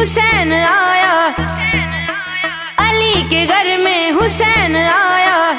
حسین آیا، علی کے گھر میں حسین آیا،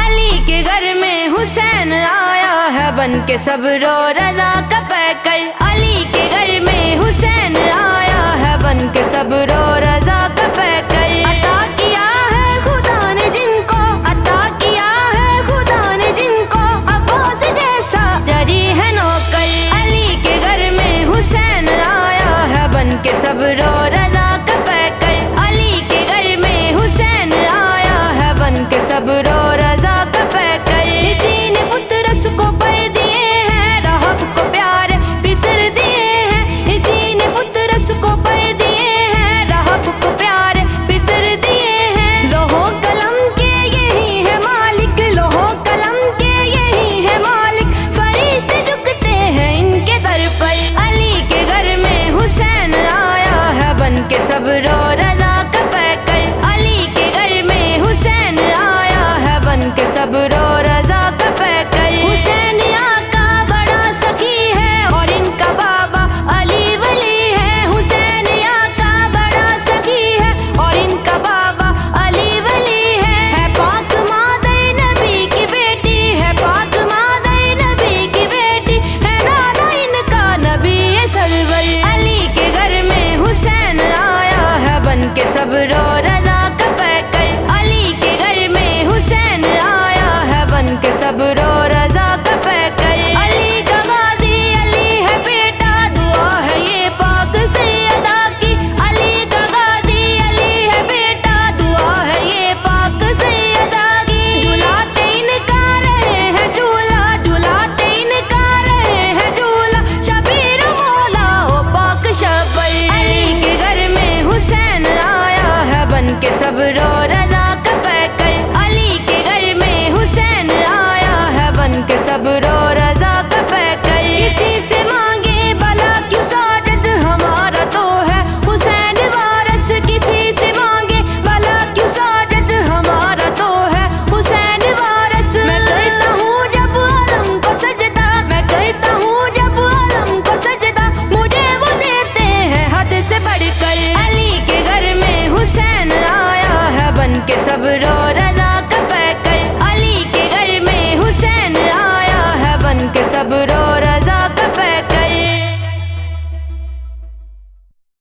علی کے گھر میں حسین آیا ہے بن کے صبر و رضا کا پیکر، علی کے گھر میں حسین آیا ہے بن کے صبر و رضا کا پیکر، عطا کیا ہے خدا نے جن کو، عطا کیا ہے خدا نے جن کو، عباس جیسا جری ہے نوکر، علی کے گھر میں حسین آیا ہے بن کے صبر و رضا کا پیکر، علی کے گھر میں حسین آیا ہے بن کے صبر و رضا کا پیکر، اسی نے فطرت کو پر دیے ہیں، رہب کو پیار بسر دیے ہیں، اسی نے فطرت کو پر دیے ہیں، رہب کو پیار بسر دیے ہیں، لوہو قلم کے یہی ہے مالک، لوہو قلم کے یہی ہے مالک، فرشتے جھکتے ہیں ان کے در پر، علی کے گھر میں حسین آیا ہے بن کے صبر و رضا کا پیکر، علی کے گھر میں حسین آیا ہے بن کے صبر و رضا کا پیکر، حسین آقا بڑا سخی ہے اور ان کا بابا علی ولی ہے، حسین آقا بڑا سخی ہے اور ان کا بابا علی ولی ہے پاک مادر نبی کی بیٹی، ہے پاک مادر نبی کی بیٹی، ہے نانا ان کا نبی سرور، علی کے گھر میں حسین آیا ہے بن کے صبر و رضا کا پیکر، علی کے گھر میں حسین آیا ہے بن کے صبر و رضا کا پیکر، علی کا غازی علی ہے بیٹا، دعا ہے یہ پاک سیدہ کی، علی کا غازی علی ہے بیٹا، دعا ہے یہ پاک سیدہ کی، جھلاتے ان کا رہے ہیں جھولا، جھلاتے ان کا رہے ہیں جھولا، شبیر مولا او پاک شبر، علی کے گھر میں حسین آیا ہے بن کے صبر و رضا کا پیکر، علی کے گھر میں حسین آیا ہے بن کے صبر و رضا کا پیکر، کسی سے